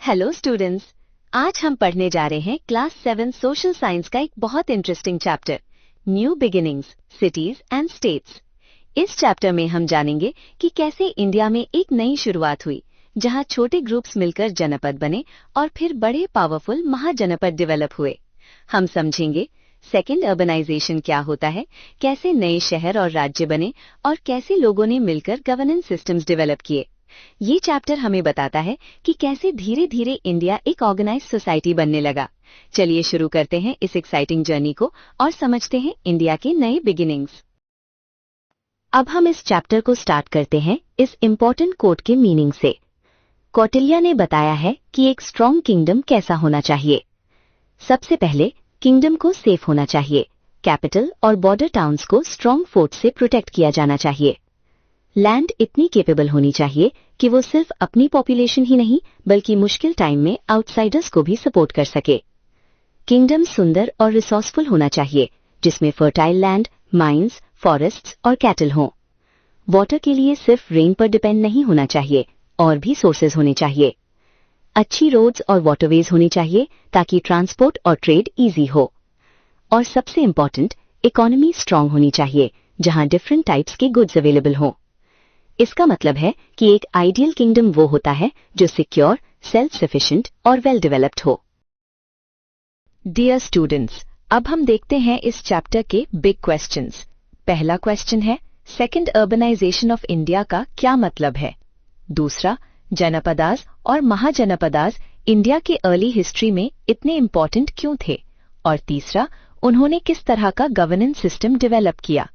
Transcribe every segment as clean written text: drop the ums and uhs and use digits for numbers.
Hello students. आज हम पढ़ने जा रहे हैं क्लास 7 सोशल साइंस का एक बहुत interesting chapter, new beginnings, cities and states. इस चैप्टर में हम जानेंगे कि कैसे इंडिया में एक नई शुरुआत हुई, जहां छोटे ग्रुप्स मिलकर जनपद बने और फिर बड़े पावरफुल महाजनपद डेवलप हुए। हम समझेंगे सेकेंड अर्बनाइजेशन क्या होता है, कैसे नए शहर और राज्य बने और कैसे लोगों ने मिलकर गवर्नेंस सिस्टम्स डेवलप किए। ये चैप्टर हमें बताता है कि कैसे धीरे धीरे इंडिया एक ऑर्गेनाइज्ड सोसाइटी बनने लगा। चलिए शुरू करते हैं इस एक्साइटिंग जर्नी को और समझते हैं इंडिया के नए बिगिनिंग्स। अब हम इस चैप्टर को स्टार्ट करते हैं इस इम्पोर्टेंट कोट के मीनिंग से। कौटिल्य ने बताया है कि एक स्ट्रॉन्ग किंगडम कैसा होना चाहिए। सबसे पहले किंगडम को सेफ होना चाहिए। कैपिटल और बॉर्डर टाउन्स को स्ट्रॉन्ग फोर्ट से प्रोटेक्ट किया जाना चाहिए। लैंड इतनी केपेबल होनी चाहिए कि वो सिर्फ अपनी पॉपुलेशन ही नहीं बल्कि मुश्किल टाइम में आउटसाइडर्स को भी सपोर्ट कर सके। किंगडम सुंदर और रिसोर्सफुल होना चाहिए, जिसमें फर्टाइल लैंड, माइंस, फॉरेस्ट्स और कैटल हों। वाटर के लिए सिर्फ रेन पर डिपेंड नहीं होना चाहिए, और भी सोर्सेज होने चाहिए। अच्छी रोड्स और वाटरवेज होनी चाहिए ताकि ट्रांसपोर्ट और ट्रेड इजी हो। और सबसे इम्पोर्टेंट, इकोनॉमी स्ट्रांग होनी चाहिए, जहां डिफरेंट टाइप्स के गुड्स अवेलेबल हों। इसका मतलब है कि एक आइडियल किंगडम वो होता है जो सिक्योर, सेल्फ सफिशिएंट और वेल डेवलप्ड हो। डियर स्टूडेंट्स, अब हम देखते हैं इस चैप्टर के बिग क्वेश्चंस। पहला क्वेश्चन है, सेकंड अर्बनाइजेशन ऑफ इंडिया का क्या मतलब है। दूसरा, जनपदास और महाजनपदास इंडिया के अर्ली हिस्ट्री में इतने इंपॉर्टेंट क्यों थे। और तीसरा, उन्होंने किस तरह का गवर्नेंस सिस्टम डेवलप किया।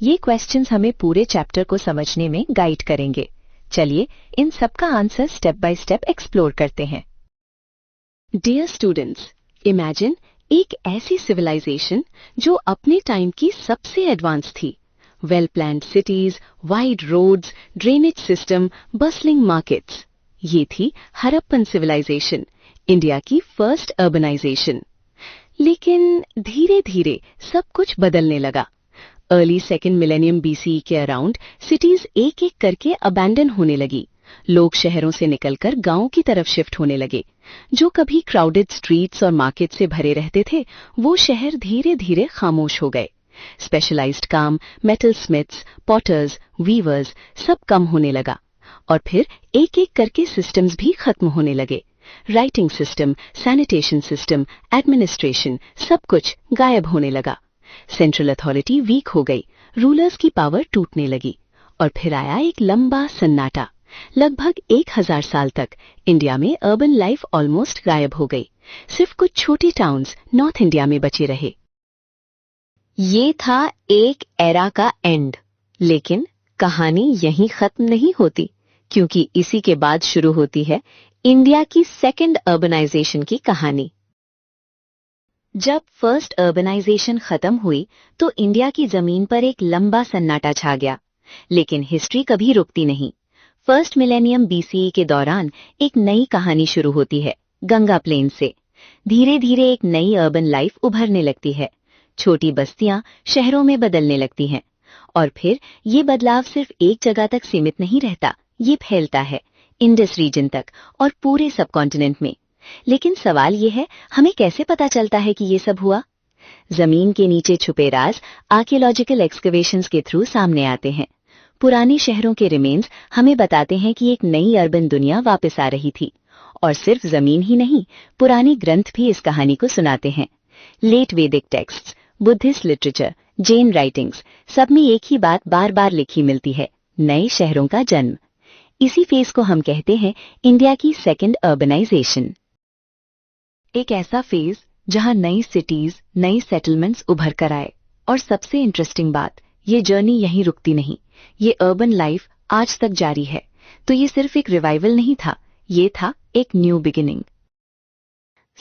ये क्वेश्चंस हमें पूरे चैप्टर को समझने में गाइड करेंगे। चलिए इन सब का answer step by step explore करते हैं। डियर स्टूडेंट्स, इमेजिन एक ऐसी सिविलाइजेशन जो अपने टाइम की सबसे एडवांस थी। Well planned cities, wide roads, drainage system, bustling markets. ये थी हड़प्पन सिविलाइजेशन, इंडिया की फर्स्ट अर्बनाइजेशन। लेकिन धीरे धीरे सब कुछ बदलने लगा। अर्ली सेकेंड मिलेनियम बीसीई के अराउंड सिटीज एक एक करके अबैंडन होने लगी। लोग शहरों से निकलकर गांवों की तरफ शिफ्ट होने लगे। जो कभी क्राउडेड स्ट्रीट्स और मार्केट से भरे रहते थे, वो शहर धीरे धीरे खामोश हो गए। स्पेशलाइज्ड काम, मेटल स्मिथ्स, पॉटर्स, वीवर्स सब कम होने लगा। और फिर एक एक करके सिस्टम्स भी खत्म होने लगे। Writing system, sanitation system, administration सब कुछ गायब होने लगा। सेंट्रल अथॉरिटी वीक हो गई, रूलर्स की पावर टूटने लगी। और फिर आया एक लंबा सन्नाटा। लगभग 1000 साल तक इंडिया में अर्बन लाइफ ऑलमोस्ट गायब हो गई। सिर्फ कुछ छोटे टाउन्स नॉर्थ इंडिया में बचे रहे। ये था एक एरा का एंड। लेकिन कहानी यहीं खत्म नहीं होती, क्योंकि इसी के बाद शुरू होती है इंडिया की सेकेंड अर्बनाइजेशन की कहानी। जब फर्स्ट अर्बनाइजेशन खत्म हुई तो इंडिया की जमीन पर एक लंबा सन्नाटा छा गया। लेकिन हिस्ट्री कभी रुकती नहीं। फर्स्ट मिलेनियम बीसीई के दौरान एक नई कहानी शुरू होती है, गंगा प्लेन से। धीरे धीरे एक नई अर्बन लाइफ उभरने लगती है। छोटी बस्तियां शहरों में बदलने लगती हैं। और फिर ये बदलाव सिर्फ एक जगह तक सीमित नहीं रहता, ये फैलता है इंडस रीजन तक और पूरे सब कॉन्टिनेंट में। लेकिन सवाल ये है, हमें कैसे पता चलता है कि ये सब हुआ। जमीन के नीचे छुपे राज आर्कियोलॉजिकल एक्सकवेशंस के थ्रू सामने आते हैं। पुराने शहरों के रिमेन्स हमें बताते हैं कि एक नई अर्बन दुनिया वापस आ रही थी। और सिर्फ जमीन ही नहीं, पुरानी ग्रंथ भी इस कहानी को सुनाते हैं। लेट वैदिक texts, Buddhist literature, Jain writings, सब में एक ही बात बार बार लिखी मिलती है, नए शहरों का जन्म। इसी फेज को हम कहते हैं इंडिया की सेकेंड अर्बनाइजेशन। एक ऐसा फेज जहां नई सिटीज, नई सेटलमेंट्स उभर कर आए। और सबसे इंटरेस्टिंग बात, ये जर्नी यहीं रुकती नहीं। ये अर्बन लाइफ आज तक जारी है। तो ये सिर्फ एक रिवाइवल नहीं था, ये था एक न्यू बिगिनिंग।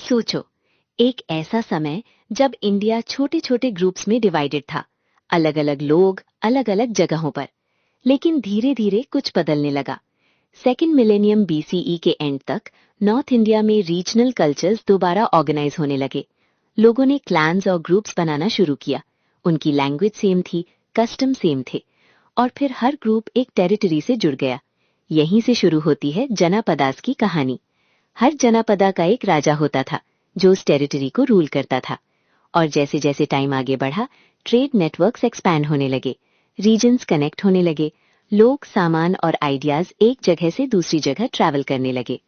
सोचो, एक ऐसा समय जब इंडिया छोटे छोटे ग्रुप्स में डिवाइडेड था, अलग अलग लोग, अलग अलग जगहों पर। लेकिन धीरे धीरे कुछ बदलने लगा। सेकेंड मिलेनियम बीसीई के एंड तक नॉर्थ इंडिया में रीजनल कल्चर्स दोबारा ऑर्गेनाइज होने लगे। लोगों ने क्लैन्स और ग्रुप्स बनाना शुरू किया। उनकी लैंग्वेज सेम थी, कस्टम सेम थे। और फिर हर ग्रुप एक टेरिटरी से जुड़ गया। यहीं से शुरू होती है जनपदास की कहानी। हर जनपदा का एक राजा होता था जो उस टेरिटरी को रूल करता था। और जैसे जैसे टाइम आगे बढ़ा, ट्रेड नेटवर्क्स एक्सपैंड होने लगे, रीजन्स कनेक्ट होने लगे, लोग, सामान और आइडियाज एक जगह से दूसरी जगह ट्रैवल करने लगे।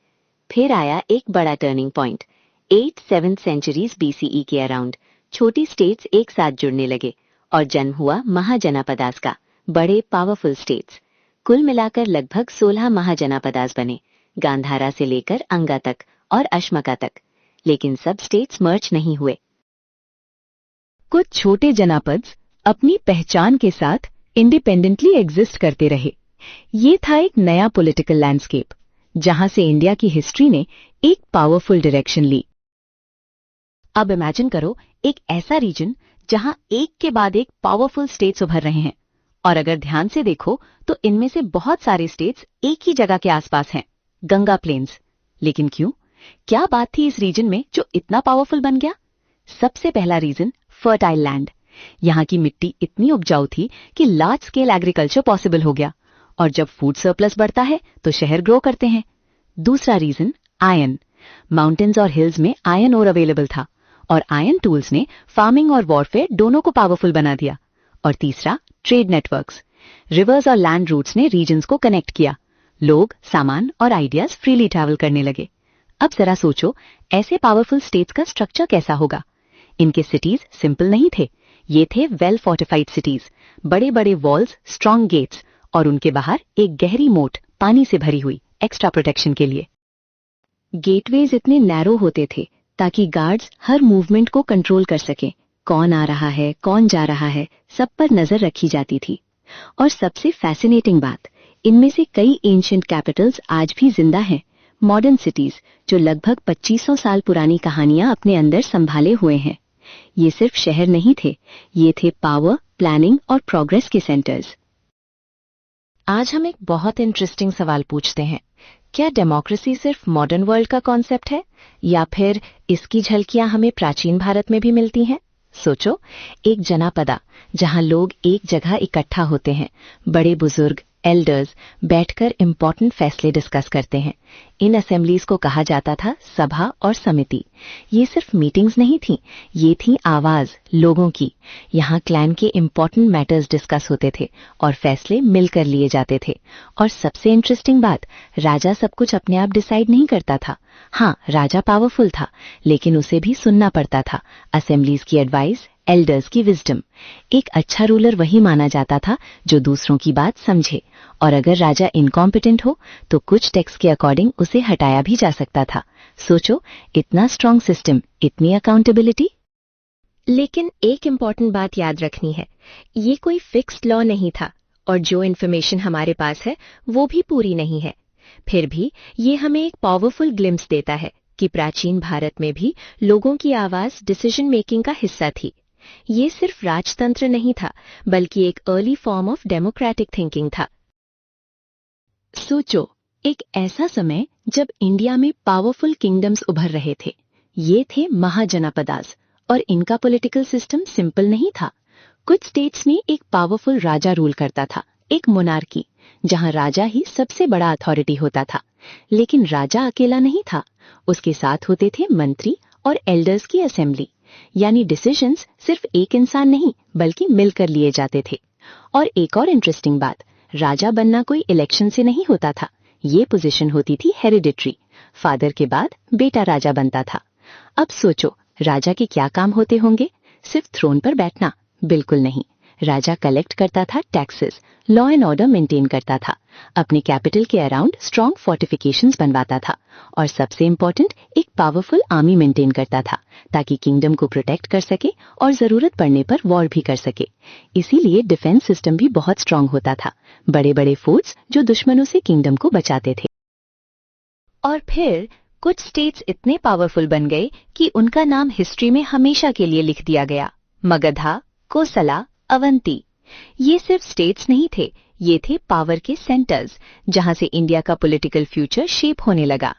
फिर आया एक बड़ा टर्निंग पॉइंट। 8-7 सेंचुरीज बीसीई के अराउंड छोटी स्टेट्स एक साथ जुड़ने लगे और जन्म हुआ महाजनापदास का, बड़े पावरफुल स्टेट्स। कुल मिलाकर लगभग 16 महाजनापदास बने, गांधारा से लेकर अंगा तक और अश्मका तक। लेकिन सब स्टेट्स मर्ज नहीं हुए। कुछ छोटे जनपद्स अपनी पहचान के साथ इंडिपेंडेंटली एग्जिस्ट करते रहे। ये था एक नया पॉलिटिकल लैंडस्केप जहां से इंडिया की हिस्ट्री ने एक पावरफुल डायरेक्शन ली। अब इमेजिन करो एक ऐसा रीजन जहां एक के बाद एक पावरफुल स्टेट्स उभर रहे हैं, और अगर ध्यान से देखो तो इनमें से बहुत सारे स्टेट्स एक ही जगह के आसपास हैं, गंगा प्लेन्स। लेकिन क्यों? क्या बात थी इस रीजन में जो इतना पावरफुल बन गया? सबसे पहला रीजन, फर्टाइल लैंड। यहाँ की मिट्टी इतनी उपजाऊ थी कि लार्ज स्केल एग्रीकल्चर पॉसिबल हो गया, और जब फूड सरप्लस बढ़ता है तो शहर ग्रो करते हैं। दूसरा रीजन, आयरन। माउंटेन्स और हिल्स में आयरन ओर अवेलेबल था, और आयरन टूल्स ने फार्मिंग और वॉरफेयर दोनों को पावरफुल बना दिया। और तीसरा, ट्रेड नेटवर्क्स। रिवर्स और लैंड रूट्स ने रीजन्स को कनेक्ट किया, लोग, सामान और आइडियाज फ्रीली ट्रैवल करने लगे। अब जरा सोचो, ऐसे पावरफुल स्टेट्स का स्ट्रक्चर कैसा होगा? इनके सिटीज सिंपल नहीं थे, ये थे वेल फोर्टिफाइड सिटीज, बड़े बड़े वॉल्स, स्ट्रॉन्ग गेट्स, और उनके बाहर एक गहरी मोट पानी से भरी हुई, एक्स्ट्रा प्रोटेक्शन के लिए। गेटवेज इतने नैरो होते थे ताकि गार्ड्स हर मूवमेंट को कंट्रोल कर सकें। कौन आ रहा है, कौन जा रहा है, सब पर नजर रखी जाती थी। और सबसे फैसिनेटिंग बात, इनमें से कई एंशिएंट कैपिटल्स आज भी जिंदा हैं, मॉडर्न सिटीज जो लगभग 2500 साल पुरानी कहानियां अपने अंदर संभाले हुए हैं। ये सिर्फ शहर नहीं थे, ये थे पावर, प्लानिंग और प्रोग्रेस के सेंटर्स। आज हम एक बहुत इंटरेस्टिंग सवाल पूछते हैं, क्या डेमोक्रेसी सिर्फ मॉडर्न वर्ल्ड का कॉन्सेप्ट है, या फिर इसकी झलकियां हमें प्राचीन भारत में भी मिलती हैं? सोचो, एक जनापदा जहां लोग एक जगह इकट्ठा होते हैं, बड़े बुजुर्ग, एल्डर्स बैठकर इंपॉर्टेंट फैसले डिस्कस करते हैं। इन असेंबलीज को कहा जाता था सभा और समिति। ये सिर्फ मीटिंग्स नहीं थी, ये थी आवाज लोगों की। यहाँ क्लैन के इंपॉर्टेंट मैटर्स डिस्कस होते थे और फैसले मिलकर लिए जाते थे। और सबसे इंटरेस्टिंग बात, राजा सब कुछ अपने आप डिसाइड नहीं करता था। हाँ, राजा पावरफुल था, लेकिन उसे भी सुनना पड़ता था, असेंबलीज की एडवाइस, एल्डर्स की विजडम। एक अच्छा रूलर वही माना जाता था जो दूसरों की बात समझे, और अगर राजा इनकॉम्पिटेंट हो तो कुछ टेक्स्ट के अकॉर्डिंग उसे हटाया भी जा सकता था। सोचो, इतना स्ट्रांग सिस्टम, इतनी अकाउंटेबिलिटी। लेकिन एक इंपॉर्टेंट बात याद रखनी है, ये कोई फिक्स्ड लॉ नहीं था, और जो इन्फॉर्मेशन हमारे पास है वो भी पूरी नहीं है। फिर भी ये हमें एक पावरफुल ग्लिम्स देता है कि प्राचीन भारत में भी लोगों की आवाज डिसीजन मेकिंग का हिस्सा थी। ये सिर्फ राजतंत्र नहीं था, बल्कि एक early form of democratic thinking था। सोचो, एक ऐसा समय जब इंडिया में पावरफुल किंगडम्स उभर रहे थे। ये थे महाजनापदास, और इनका पॉलिटिकल सिस्टम सिंपल नहीं था। कुछ स्टेट्स में एक पावरफुल राजा रूल करता था, एक मोनार्की, जहां राजा ही सबसे बड़ा अथॉरिटी होता था। लेकिन राजा अकेला नहीं था, उसके साथ होते थे मंत्री और एल्डर्स की असेंबली, यानी डिसीजंस सिर्फ एक इंसान नहीं बल्कि मिलकर लिए जाते थे। और एक और इंटरेस्टिंग बात, राजा बनना कोई इलेक्शन से नहीं होता था, ये पोजीशन होती थी हेरिडिटरी, फादर के बाद बेटा राजा बनता था। अब सोचो, राजा के क्या काम होते होंगे? सिर्फ थ्रोन पर बैठना? बिल्कुल नहीं। राजा कलेक्ट करता था taxes, law and order maintain करता था, अपने कैपिटल के अराउंड स्ट्रॉन्ग फोर्टिफिकेशंस बनवाता था, और सबसे इंपॉर्टेंट, एक पावरफुल आर्मी मेंटेन करता था ताकि किंगडम को प्रोटेक्ट कर सके और जरूरत पड़ने पर वॉर भी कर सके। इसीलिए डिफेंस सिस्टम भी बहुत स्ट्रांग होता था, बड़े बड़े फोर्ट्स जो दुश्मनों से किंगडम को बचाते थे। और फिर कुछ स्टेट्स इतने पावरफुल बन गए कि उनका नाम हिस्ट्री में हमेशा के लिए लिख दिया गया। मगधा, कोसला, अवंती। ये सिर्फ स्टेट्स नहीं थे, ये थे पावर के सेंटर्स, जहां से इंडिया का पॉलिटिकल फ्यूचर शेप होने लगा।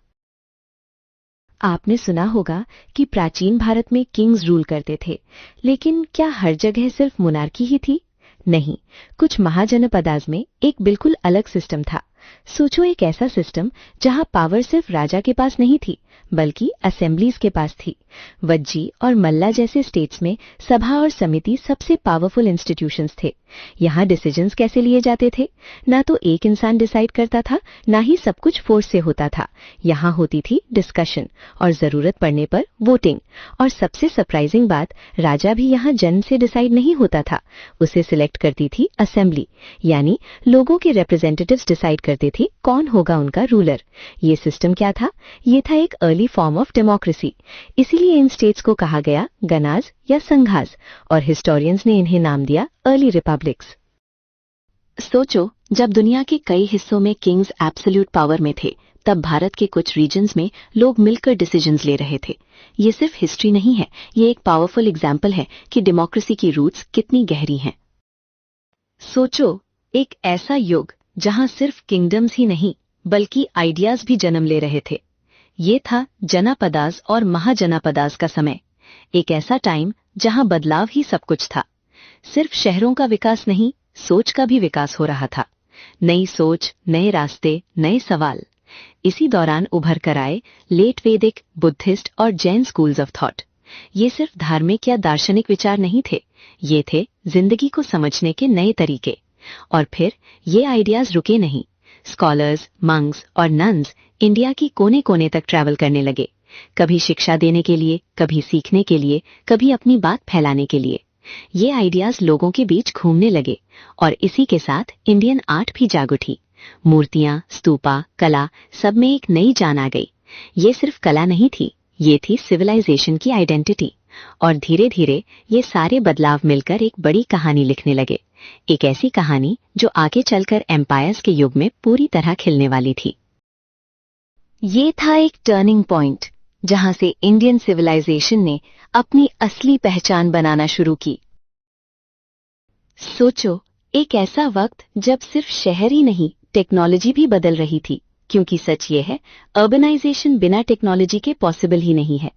आपने सुना होगा कि प्राचीन भारत में किंग्स रूल करते थे, लेकिन क्या हर जगह सिर्फ मोनार्की ही थी? नहीं, कुछ महाजनपदास में एक बिल्कुल अलग सिस्टम था, सोचो एक ऐसा सिस्टम जहां पावर सिर्फ राजा के पास नहीं थी बल्कि असेंबलीज के पास थी। वज्जी और मल्ला जैसे स्टेट्स में सभा और समिति सबसे पावरफुल इंस्टीट्यूशंस थे। यहाँ डिसीजंस कैसे लिए जाते थे? ना तो एक इंसान डिसाइड करता था, ना ही सब कुछ फोर्स से होता था। यहाँ होती थी डिस्कशन और जरूरत पड़ने पर वोटिंग। और सबसे सरप्राइजिंग बात, राजा भी यहाँ जन से डिसाइड नहीं होता था, उसे सिलेक्ट करती थी असेंबली, यानी लोगों के रिप्रेजेंटेटिव्स डिसाइड करते थे कौन होगा उनका रूलर। ये सिस्टम क्या था? ये था एक अर्ली फॉर्म ऑफ डेमोक्रेसी। इसीलिए इन स्टेट्स को कहा गया गणाज या संघाज, और हिस्टोरियंस ने इन्हें नाम दिया अर्ली रिपब्लिक्स। सोचो, जब दुनिया के कई हिस्सों में किंग्स एब्सोल्यूट पावर में थे, तब भारत के कुछ रीजन्स में लोग मिलकर डिसीजंस ले रहे थे। ये सिर्फ हिस्ट्री नहीं है, ये एक पावरफुल एग्जाम्पल है कि डेमोक्रेसी की रूट्स कितनी गहरी हैं। सोचो, एक ऐसा युग जहां सिर्फ किंगडम्स ही नहीं बल्कि आइडियाज भी जन्म ले रहे थे। ये था जनपदास और महाजनपदास का समय। एक ऐसा टाइम जहां बदलाव ही सब कुछ था। सिर्फ शहरों का विकास नहीं, सोच का भी विकास हो रहा था। नई सोच, नए रास्ते, नए सवाल। इसी दौरान उभर कर आए लेट वैदिक, बुद्धिस्ट और जैन स्कूल्स ऑफ थॉट। ये सिर्फ धार्मिक या दार्शनिक विचार नहीं थे, ये थे जिंदगी को समझने के नए तरीके। और फिर ये आइडियाज रुके नहीं। स्कॉलर्स, मंक्स और नन्स इंडिया की कोने कोने तक ट्रैवल करने लगे, कभी शिक्षा देने के लिए, कभी सीखने के लिए, कभी अपनी बात फैलाने के लिए। ये आइडियाज लोगों के बीच घूमने लगे और इसी के साथ इंडियन आर्ट भी जाग उठी। मूर्तियां, स्तूपा, कला, सब में एक नई जान आ गई। ये सिर्फ कला नहीं थी, ये थी सिविलाइजेशन की आइडेंटिटी। और धीरे धीरे ये सारे बदलाव मिलकर एक बड़ी कहानी लिखने लगे, एक ऐसी कहानी जो आगे चलकर एम्पायर्स के युग में पूरी तरह खिलने वाली थी। ये था एक टर्निंग पॉइंट जहां से इंडियन सिविलाइजेशन ने अपनी असली पहचान बनाना शुरू की। सोचो, एक ऐसा वक्त जब सिर्फ शहर ही नहीं, टेक्नोलॉजी भी बदल रही थी, क्योंकि सच ये है, अर्बनाइजेशन बिना टेक्नोलॉजी के पॉसिबल ही नहीं है।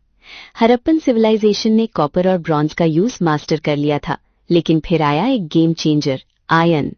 हड़प्पन सिविलाइजेशन ने कॉपर और ब्रॉन्ज का यूज मास्टर कर लिया था, लेकिन फिर आया एक game changer, iron.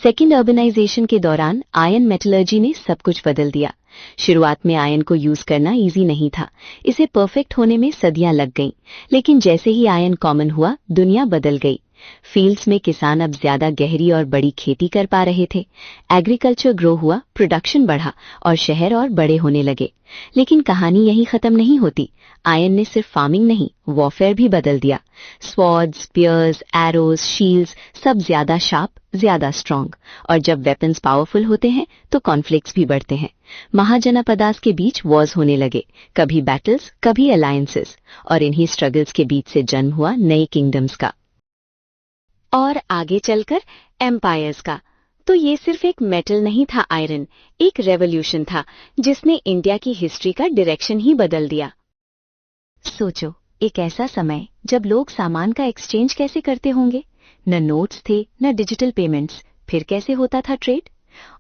Second urbanisation के दौरान आयरन मेटलर्जी ने सब कुछ बदल दिया। शुरुआत में आयरन को यूज करना इजी नहीं था, इसे परफेक्ट होने में सदियां लग गईं। लेकिन जैसे ही आयरन कॉमन हुआ, दुनिया बदल गई। फील्ड्स में किसान अब ज्यादा गहरी और बड़ी खेती कर पा रहे थे, एग्रीकल्चर ग्रो हुआ, प्रोडक्शन बढ़ा और शहर और बड़े होने लगे। लेकिन कहानी यहीं खत्म नहीं होती। आयरन ने सिर्फ फार्मिंग नहीं, वॉरफेयर भी बदल दिया। स्वॉर्ड्स, स्पीयर्स, एरोज, शील्ड्स सब ज्यादा शार्प, ज्यादा स्ट्रांग। और जब वेपन्स पावरफुल होते हैं तो कॉन्फ्लिक्ट्स भी बढ़ते हैं। महाजनपदास के बीच वॉर्स होने लगे, कभी बैटल्स, कभी अलायंसेस, और इन्हीं स्ट्रगल्स के बीच से जन्म हुआ नए किंगडम्स का। और आगे चलकर एम्पायर्स का। तो ये सिर्फ एक मेटल नहीं था आयरन, एक रेवोल्यूशन था जिसने इंडिया की हिस्ट्री का डायरेक्शन ही बदल दिया। सोचो, एक ऐसा समय जब लोग सामान का एक्सचेंज कैसे करते होंगे? न नोट्स थे, न डिजिटल पेमेंट्स, फिर कैसे होता था ट्रेड?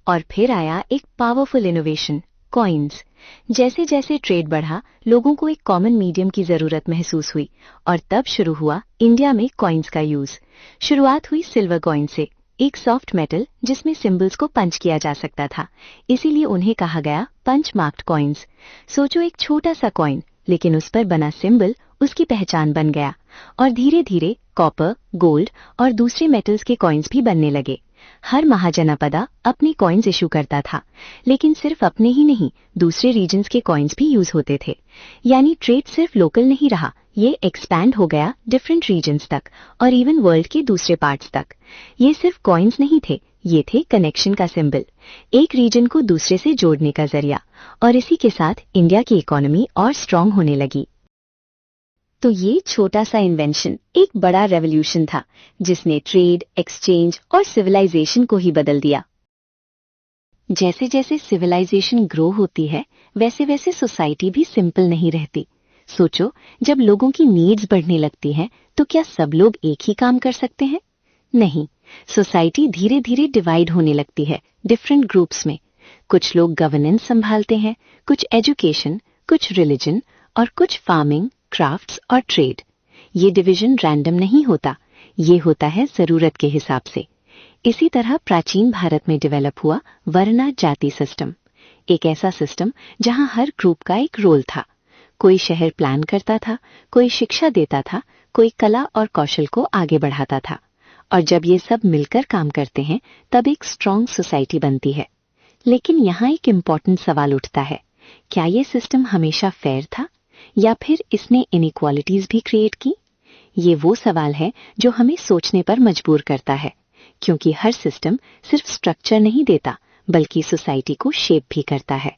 और फिर आया एक पावरफुल इनोवेशन, कॉइन्स। जैसे जैसे ट्रेड बढ़ा, लोगों को एक कॉमन मीडियम की जरूरत महसूस हुई और तब शुरू हुआ इंडिया में कॉइन्स का यूज। शुरुआत हुई सिल्वर कॉइन से, एक सॉफ्ट मेटल जिसमें सिंबल्स को पंच किया जा सकता था, इसीलिए उन्हें कहा गया पंच मार्क्ड कॉइन्स। सोचो, एक छोटा सा कॉइन, लेकिन उस पर बना सिंबल उसकी पहचान बन गया। और धीरे धीरे कॉपर, गोल्ड और दूसरे मेटल्स के कॉइन्स भी बनने लगे। हर महाजनपदा अपनी कॉइन्स इशू करता था, लेकिन सिर्फ अपने ही नहीं, दूसरे रीजन्स के कॉइन्स भी यूज होते थे। यानी ट्रेड सिर्फ लोकल नहीं रहा, ये एक्सपैंड हो गया डिफरेंट रीजन्स तक और इवन वर्ल्ड के दूसरे पार्ट्स तक। ये सिर्फ कॉइन्स नहीं थे, ये थे कनेक्शन का सिंबल, एक रीजन को दूसरे से जोड़ने का जरिया। और इसी के साथ इंडिया की इकोनॉमी और स्ट्रांग होने लगी। तो ये छोटा सा इन्वेंशन एक बड़ा रेवोल्यूशन था, जिसने ट्रेड, एक्सचेंज और सिविलाइजेशन को ही बदल दिया। जैसे जैसे सिविलाइजेशन ग्रो होती है, वैसे वैसे सोसाइटी भी सिंपल नहीं रहती। सोचो, जब लोगों की नीड्स बढ़ने लगती हैं, तो क्या सब लोग एक ही काम कर सकते हैं? नहीं, सोसाइटी धीरे धीरे डिवाइड होने लगती है डिफरेंट ग्रुप्स में। कुछ लोग गवर्नेंस संभालते हैं, कुछ एजुकेशन, कुछ रिलीजन और कुछ फार्मिंग, क्राफ्ट्स और ट्रेड। ये डिवीजन रैंडम नहीं होता, ये होता है जरूरत के हिसाब से। इसी तरह प्राचीन भारत में डेवलप हुआ वर्ण जाति सिस्टम, एक ऐसा सिस्टम जहां हर ग्रुप का एक रोल था। कोई शहर प्लान करता था, कोई शिक्षा देता था, कोई कला और कौशल को आगे बढ़ाता था। और जब ये सब मिलकर काम करते हैं तब एक स्ट्रांग सोसाइटी बनती है। लेकिन यहाँ एक इम्पॉर्टेंट सवाल उठता है, क्या ये सिस्टम हमेशा फेयर था या फिर इसने इनइक्वालिटीज भी क्रिएट की? ये वो सवाल है जो हमें सोचने पर मजबूर करता है, क्योंकि हर सिस्टम सिर्फ स्ट्रक्चर नहीं देता बल्कि सोसाइटी को शेप भी करता है।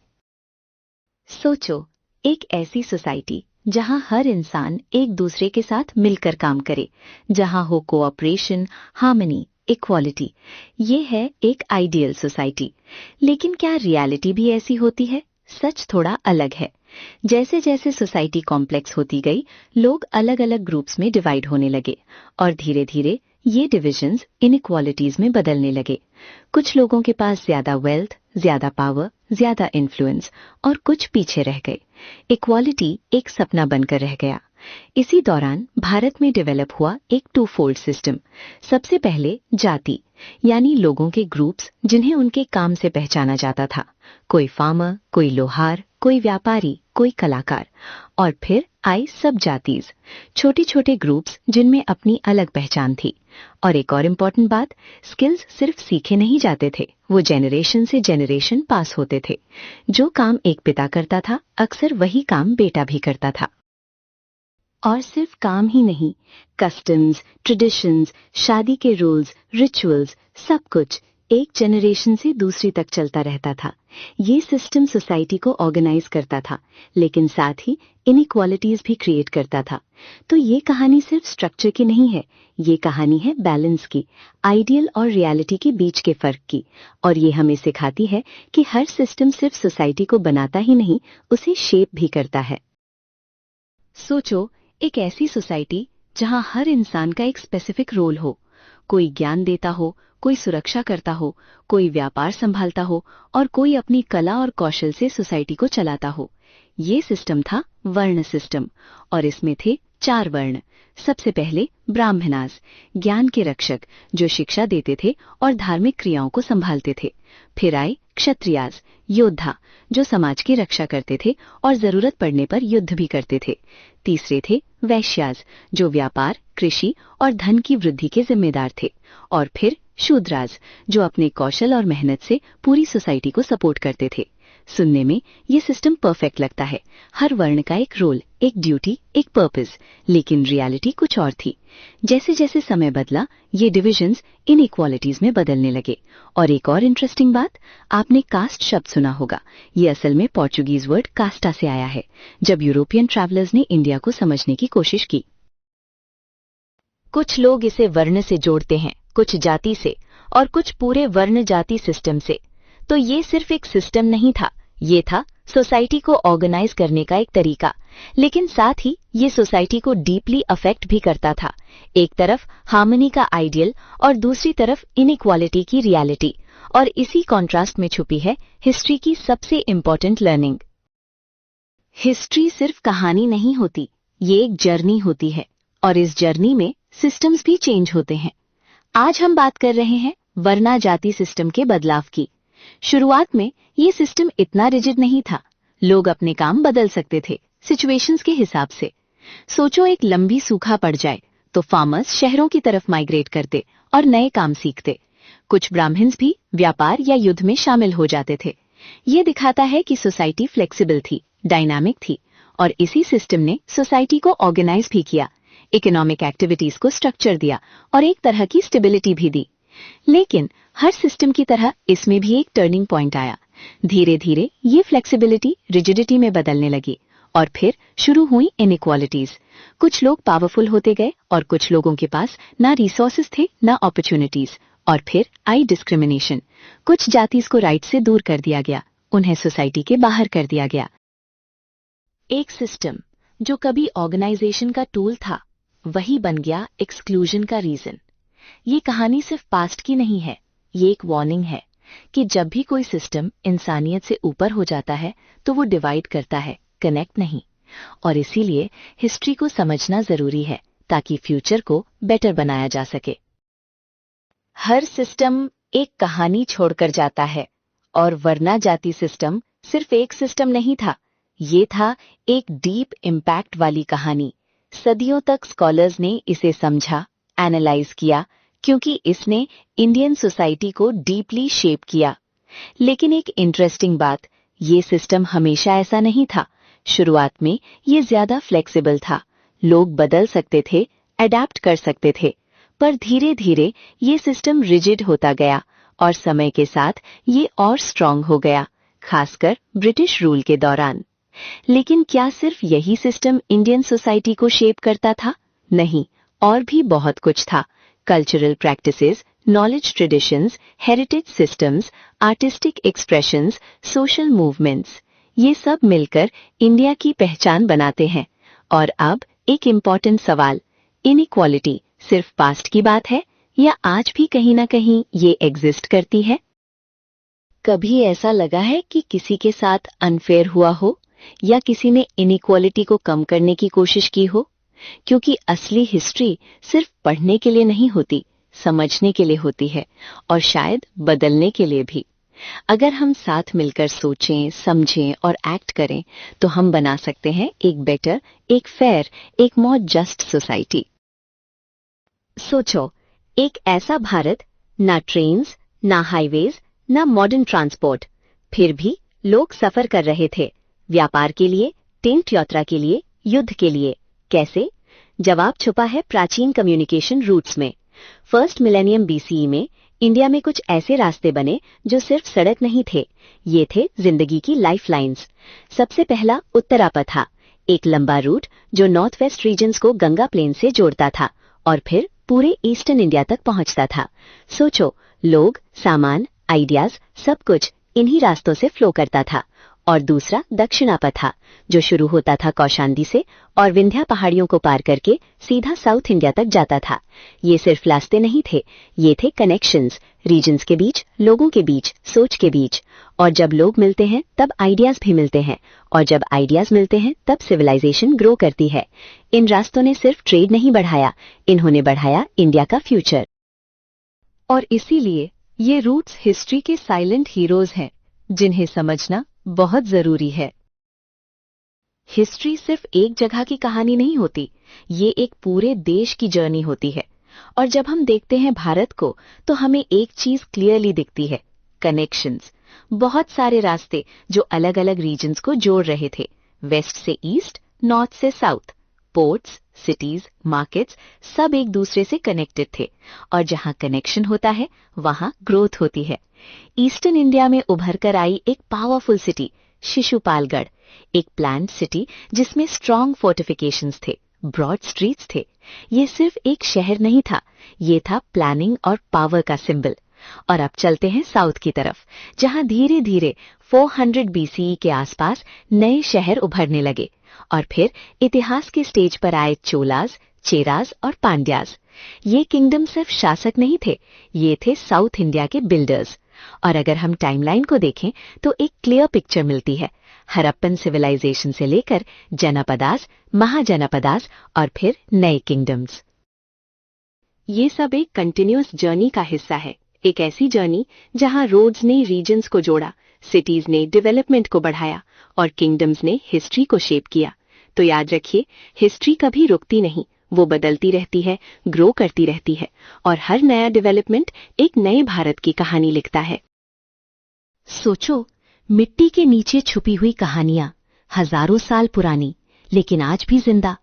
सोचो, एक ऐसी सोसाइटी जहां हर इंसान एक दूसरे के साथ मिलकर काम करे, जहां हो कोऑपरेशन, हार्मनी, इक्वालिटी। ये है एक आइडियल सोसाइटी। लेकिन क्या रियलिटी भी ऐसी होती है? सच थोड़ा अलग है। जैसे जैसे सोसाइटी कॉम्प्लेक्स होती गई, लोग अलग अलग ग्रुप्स में डिवाइड होने लगे और धीरे धीरे ये डिविजन्स इनइक्वालिटीज में बदलने लगे। कुछ लोगों के पास ज्यादा वेल्थ, ज्यादा पावर, ज्यादा इन्फ्लुएंस और कुछ पीछे रह गए। इक्वालिटी एक सपना बनकर रह गया। इसी दौरान भारत में डेवलप हुआ एक टू फोल्ड सिस्टम। सबसे पहले जाति, यानी लोगों के ग्रुप्स जिन्हें उनके काम से पहचाना जाता था। कोई फार्मर, कोई लोहार, कोई व्यापारी, कोई कलाकार। और फिर आई सब जातीज, छोटे छोटे ग्रुप्स जिनमें अपनी अलग पहचान थी। और एक और इम्पॉर्टेंट बात, स्किल्स सिर्फ सीखे नहीं जाते थे, वो जनरेशन से जनरेशन पास होते थे। जो काम एक पिता करता था, अक्सर वही काम बेटा भी करता था। और सिर्फ काम ही नहीं, कस्टम्स, ट्रेडिशंस, शादी के रूल्स, रिचुअल्स, सब कुछ एक जनरेशन से दूसरी तक चलता रहता था। ये सिस्टम सोसाइटी को ऑर्गेनाइज करता था, लेकिन साथ ही इनइक्वालिटीज भी क्रिएट करता था। तो ये कहानी सिर्फ स्ट्रक्चर की नहीं है, ये कहानी है बैलेंस की, आइडियल और रियलिटी के बीच के फर्क की। और ये हमें सिखाती है कि हर सिस्टम सिर्फ सोसाइटी को बनाता ही नहीं, उसे शेप भी करता है। सोचो, एक ऐसी सोसाइटी जहां हर इंसान का एक स्पेसिफिक रोल हो। कोई ज्ञान देता हो, कोई सुरक्षा करता हो, कोई व्यापार संभालता हो और कोई अपनी कला और कौशल से सोसाइटी को चलाता हो। ये सिस्टम था वर्ण सिस्टम और इसमें थे 4 वर्ण। सबसे पहले ब्राह्मणास, ज्ञान के रक्षक जो शिक्षा देते थे और धार्मिक क्रियाओं को संभालते थे। फिर आए क्षत्रियास, योद्धा जो समाज की रक्षा करते थे और जरूरत पड़ने पर युद्ध भी करते थे। तीसरे थे वैश्यास जो व्यापार, कृषि और धन की वृद्धि के जिम्मेदार थे। और फिर शूद्रास जो अपने कौशल और मेहनत से पूरी सोसाइटी को सपोर्ट करते थे। सुनने में ये सिस्टम परफेक्ट लगता है, हर वर्ण का एक रोल, एक ड्यूटी, एक पर्पस। लेकिन रियलिटी कुछ और थी। जैसे जैसे समय बदला, ये डिविजन्स इनइक्वालिटीज में बदलने लगे। और एक और इंटरेस्टिंग बात, आपने कास्ट शब्द सुना होगा। ये असल में पोर्चुगीज वर्ड कास्टा से आया है, जब यूरोपियन ट्रैवलर्स ने इंडिया को समझने की कोशिश की। कुछ लोग इसे वर्ण से जोड़ते हैं, कुछ जाति से और कुछ पूरे वर्ण जाति सिस्टम से। तो ये सिर्फ एक सिस्टम नहीं था, ये था सोसाइटी को ऑर्गेनाइज करने का एक तरीका। लेकिन साथ ही ये सोसाइटी को डीपली अफेक्ट भी करता था। एक तरफ हार्मनी का आइडियल और दूसरी तरफ इनइक्वालिटी की रियलिटी। और इसी कॉन्ट्रास्ट में छुपी है हिस्ट्री की सबसे इंपॉर्टेंट लर्निंग। हिस्ट्री सिर्फ कहानी नहीं होती, ये एक जर्नी होती है और इस जर्नी में सिस्टम्स भी चेंज होते हैं। आज हम बात कर रहे हैं वर्ना जाति सिस्टम के बदलाव की। शुरुआत में ये सिस्टम इतना रिजिड नहीं था, लोग अपने काम बदल सकते थे सिचुएशंस के हिसाब से। सोचो, एक लंबी सूखा पड़ जाए तो फार्मर्स शहरों की तरफ माइग्रेट करते और नए काम सीखते। कुछ ब्राह्मण्स भी व्यापार या युद्ध में शामिल हो जाते थे। ये दिखाता है कि सोसाइटी फ्लेक्सिबल थी, डायनामिक थी और इसी सिस्टम ने सोसाइटी को ऑर्गेनाइज भी किया, इकोनॉमिक एक्टिविटीज को स्ट्रक्चर दिया और एक तरह की स्टेबिलिटी भी दी। लेकिन हर सिस्टम की तरह इसमें भी एक टर्निंग पॉइंट आया। धीरे धीरे ये फ्लेक्सिबिलिटी रिजिडिटी में बदलने लगी और फिर शुरू हुई इनइक्वालिटीज। कुछ लोग पावरफुल होते गए और कुछ लोगों के पास ना रिसोर्सेज थे ना अपॉर्चुनिटीज। और फिर आई डिस्क्रिमिनेशन, कुछ जातिज को राइट से दूर कर दिया गया, उन्हें सोसाइटी के बाहर कर दिया गया। एक सिस्टम जो कभी ऑर्गेनाइजेशन का टूल था, वही बन गया एक्सक्लूजन का रीजन। ये कहानी सिर्फ पास्ट की नहीं है, ये एक वार्निंग है कि जब भी कोई सिस्टम इंसानियत से ऊपर हो जाता है तो वो डिवाइड करता है, कनेक्ट नहीं। और इसीलिए हिस्ट्री को समझना जरूरी है ताकि फ्यूचर को बेटर बनाया जा सके। हर सिस्टम एक कहानी छोड़कर जाता है, और वर्ना जाति सिस्टम सिर्फ एक सिस्टम नहीं था, ये था एक डीप इम्पैक्ट वाली कहानी। सदियों तक स्कॉलर्स ने इसे समझा, एनालाइज किया, क्योंकि इसने इंडियन सोसाइटी को डीपली शेप किया। लेकिन एक इंटरेस्टिंग बात, ये सिस्टम हमेशा ऐसा नहीं था। शुरुआत में ये ज्यादा फ्लेक्सिबल था, लोग बदल सकते थे, अडेप्ट कर सकते थे। पर धीरे धीरे ये सिस्टम रिजिड होता गया और समय के साथ ये और स्ट्रांग हो गया, खासकर ब्रिटिश रूल के दौरान। लेकिन क्या सिर्फ यही सिस्टम इंडियन सोसाइटी को शेप करता था? नहीं, और भी बहुत कुछ था। Cultural practices, knowledge traditions, heritage systems, artistic expressions, social movements, ये सब मिलकर इंडिया की पहचान बनाते हैं। और अब एक इम्पॉर्टेंट सवाल, इनइक्वालिटी सिर्फ पास्ट की बात है या आज भी कहीं ना कहीं ये एग्जिस्ट करती है? कभी ऐसा लगा है कि किसी के साथ अनफेयर हुआ हो, या किसी ने इनइक्वालिटी को कम करने की कोशिश की हो? क्योंकि असली हिस्ट्री सिर्फ पढ़ने के लिए नहीं होती, समझने के लिए होती है, और शायद बदलने के लिए भी। अगर हम साथ मिलकर सोचें, समझें और एक्ट करें, तो हम बना सकते हैं एक बेटर, एक फेयर, एक मोर जस्ट सोसाइटी। सोचो, एक ऐसा भारत, ना ट्रेन्स, ना हाईवेज, ना मॉडर्न ट्रांसपोर्ट, फिर भी लोग सफर कर रहे थे, व्यापार के लिए, तीर्थ यात्रा के लिए, युद्ध के लिए। कैसे? जवाब छुपा है प्राचीन कम्युनिकेशन रूट्स में। फर्स्ट मिलेनियम बीसीई में इंडिया में कुछ ऐसे रास्ते बने जो सिर्फ सड़क नहीं थे, ये थे जिंदगी की लाइफलाइंस। सबसे पहला उत्तरापथ था, एक लंबा रूट जो नॉर्थ वेस्ट रीजन्स को गंगा प्लेन से जोड़ता था और फिर पूरे ईस्टर्न इंडिया तक पहुंचता था। सोचो, लोग, सामान, आइडियाज, सब कुछ इन्हीं रास्तों से फ्लो करता था। और दूसरा दक्षिणापथ था, जो शुरू होता था कौशाम्बी से और विंध्या पहाड़ियों को पार करके सीधा साउथ इंडिया तक जाता था। ये सिर्फ रास्ते नहीं थे, ये थे कनेक्शंस, रीजन्स के बीच, लोगों के बीच, सोच के बीच। और जब लोग मिलते हैं तब आइडियाज भी मिलते हैं, और जब आइडियाज मिलते हैं तब सिविलाइजेशन ग्रो करती है। इन रास्तों ने सिर्फ ट्रेड नहीं बढ़ाया, इन्होंने बढ़ाया इंडिया का फ्यूचर। और इसीलिए ये रूट्स हिस्ट्री के साइलेंट हीरोज हैं, जिन्हें समझना बहुत जरूरी है। हिस्ट्री सिर्फ एक जगह की कहानी नहीं होती, ये एक पूरे देश की जर्नी होती है। और जब हम देखते हैं भारत को, तो हमें एक चीज क्लियरली दिखती है, कनेक्शंस। बहुत सारे रास्ते जो अलग अलग रीजन्स को जोड़ रहे थे, वेस्ट से ईस्ट, नॉर्थ से साउथ। पोर्ट्स, सिटीज, मार्केट्स, सब एक दूसरे से कनेक्टेड थे। और जहां कनेक्शन होता है, वहां ग्रोथ होती है। ईस्टर्न इंडिया में उभर कर आई एक पावरफुल सिटी, शिशुपालगढ़, एक प्लान्ड सिटी जिसमें स्ट्रॉन्ग फोर्टिफिकेशंस थे, ब्रॉड स्ट्रीट्स थे। ये सिर्फ एक शहर नहीं था, ये था प्लानिंग और पावर का सिंबल। और अब चलते हैं साउथ की तरफ, जहां धीरे धीरे 400 बीसीई के आसपास नए शहर उभरने लगे। और फिर इतिहास के स्टेज पर आए चोलाज, चेराज और पांड्याज। ये किंगडम सिर्फ शासक नहीं थे, ये थे साउथ इंडिया के बिल्डर्स। और अगर हम टाइमलाइन को देखें तो एक क्लियर पिक्चर मिलती है, हड़प्पन सिविलाइजेशन से लेकर जनपदास, महाजनपदास और फिर नए किंगडम्स। ये सब एक कंटिन्यूअस जर्नी का हिस्सा है, एक ऐसी जर्नी जहां रोड्स ने रीजन्स को जोड़ा, सिटीज ने डेवलपमेंट को बढ़ाया और किंगडम्स ने हिस्ट्री को शेप किया। तो याद रखिए, हिस्ट्री कभी रुकती नहीं, वो बदलती रहती है, ग्रो करती रहती है, और हर नया डेवलपमेंट एक नए भारत की कहानी लिखता है। सोचो, मिट्टी के नीचे छुपी हुई कहानियां, हजारों साल पुरानी, लेकिन आज भी जिंदा।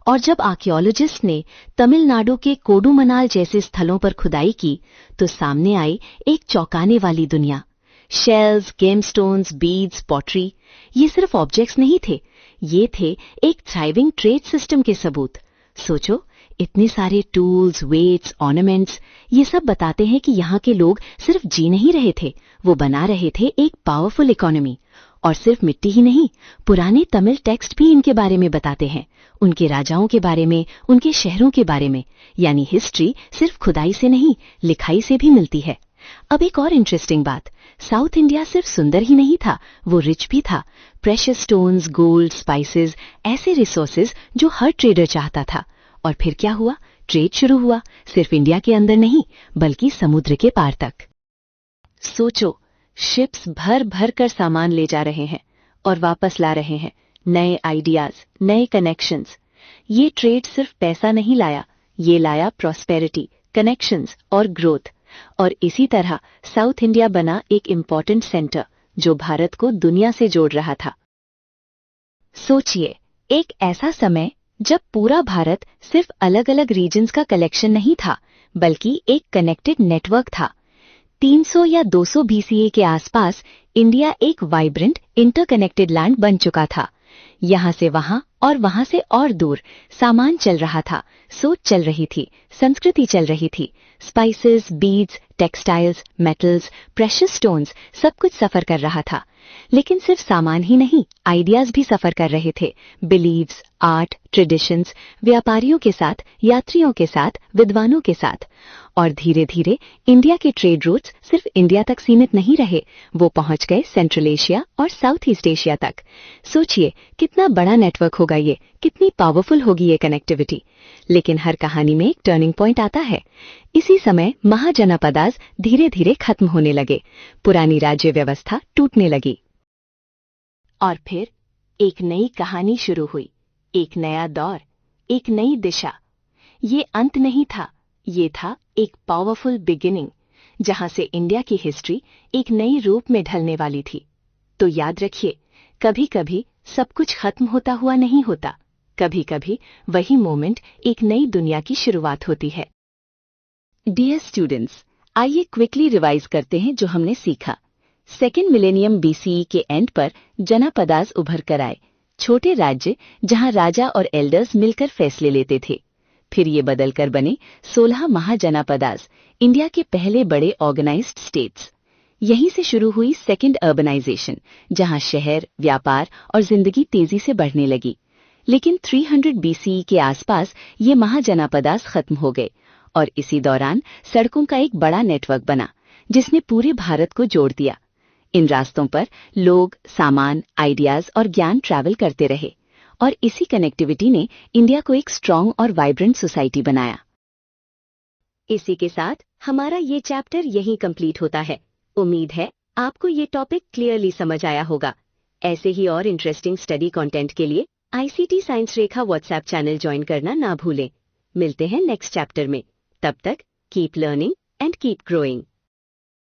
और जब आर्कियोलॉजिस्ट ने तमिलनाडु के कोडुमनाल जैसे स्थलों पर खुदाई की, तो सामने आई एक चौंकाने वाली दुनिया। शेल्स, गेमस्टोन्स, बीड्स, पॉटरी, ये सिर्फ ऑब्जेक्ट्स नहीं थे, ये थे एक थ्राइविंग ट्रेड सिस्टम के सबूत। सोचो, इतने सारे टूल्स, वेट्स, ऑर्नामेंट्स, ये सब बताते हैं कि यहाँ के लोग सिर्फ जी नहीं रहे थे, वो बना रहे थे एक पावरफुल इकोनॉमी। और सिर्फ मिट्टी ही नहीं, पुराने तमिल टेक्स्ट भी इनके बारे में बताते हैं, उनके राजाओं के बारे में, उनके शहरों के बारे में। यानी हिस्ट्री सिर्फ खुदाई से नहीं, लिखाई से भी मिलती है। अब एक और इंटरेस्टिंग बात, साउथ इंडिया सिर्फ सुंदर ही नहीं था, वो रिच भी था। प्रेशियस स्टोन्स, गोल्ड, स्पाइसेस, ऐसे रिसोर्सेज जो हर ट्रेडर चाहता था। और फिर क्या हुआ? ट्रेड शुरू हुआ, सिर्फ इंडिया के अंदर नहीं बल्कि समुद्र के पार तक। सोचो, शिप्स भर भर कर सामान ले जा रहे हैं और वापस ला रहे हैं, नए आइडियाज, नए कनेक्शंस। ये ट्रेड सिर्फ पैसा नहीं लाया, ये लाया प्रॉस्पेरिटी, कनेक्शंस और ग्रोथ। और इसी तरह साउथ इंडिया बना एक इम्पॉर्टेंट सेंटर जो भारत को दुनिया से जोड़ रहा था। सोचिए, एक ऐसा समय जब पूरा भारत सिर्फ अलग अलग रीजन्स का कलेक्शन नहीं था, बल्कि एक कनेक्टेड नेटवर्क था। 300 या 200 बीसीए के आसपास इंडिया एक वाइब्रेंट इंटरकनेक्टेड लैंड बन चुका था। यहां से वहां और वहां से और दूर सामान चल रहा था, सोच चल रही थी, संस्कृति चल रही थी। Spices, beads, textiles, metals, precious stones, सब कुछ सफर कर रहा था। लेकिन सिर्फ सामान ही नहीं, आइडियाज भी सफर कर रहे थे। बिलीव्स, आर्ट, ट्रेडिशंस, व्यापारियों के साथ, यात्रियों के साथ, विद्वानों के साथ। और धीरे धीरे इंडिया के ट्रेड रूट्स सिर्फ इंडिया तक सीमित नहीं रहे, वो पहुंच गए सेंट्रल एशिया और साउथ ईस्ट एशिया तक। सोचिए, कितना बड़ा नेटवर्क होगा ये, कितनी पावरफुल होगी ये कनेक्टिविटी। लेकिन हर कहानी में एक टर्निंग पॉइंट आता है। इसी समय महाजनपदास धीरे धीरे खत्म होने लगे, पुरानी राज्य व्यवस्था टूटने लगी। और फिर एक नई कहानी शुरू हुई, एक नया दौर, एक नई दिशा। ये अंत नहीं था, ये था एक पावरफुल बिगिनिंग, जहां से इंडिया की हिस्ट्री एक नई रूप में ढलने वाली थी। तो याद रखिए, कभी कभी सब कुछ खत्म होता हुआ नहीं होता, कभी कभी वही मोमेंट एक नई दुनिया की शुरुआत होती है। डियर स्टूडेंट्स, आइए क्विकली रिवाइज करते हैं जो हमने सीखा। सेकेंड मिलेनियम बीसीई के एंड पर जनपदास उभर कर आए, छोटे राज्य जहां राजा और एल्डर्स मिलकर फैसले लेते थे। फिर ये बदलकर बने 16 महाजनपदास, इंडिया के पहले बड़े ऑर्गेनाइज्ड स्टेट्स। यहीं से शुरू हुई सेकेंड अर्बनाइजेशन, जहां शहर, व्यापार और जिंदगी तेजी से बढ़ने लगी। लेकिन 300 बीसीई के आसपास ये महाजनपदास खत्म हो गए और इसी दौरान सड़कों का एक बड़ा नेटवर्क बना, जिसने पूरे भारत को जोड़ दिया। इन रास्तों पर लोग, सामान, आइडियाज और ज्ञान ट्रैवल करते रहे और इसी कनेक्टिविटी ने इंडिया को एक स्ट्रांग और वाइब्रेंट सोसाइटी बनाया। इसी के साथ हमारा ये चैप्टर यहीं कंप्लीट होता है। उम्मीद है आपको ये टॉपिक क्लियरली समझ आया होगा। ऐसे ही और इंटरेस्टिंग स्टडी कंटेंट के लिए आईसीटी साइंस रेखा व्हाट्सएप चैनल ज्वाइन करना ना भूलें। मिलते हैं नेक्स्ट चैप्टर में। तब तक keep learning and keep growing.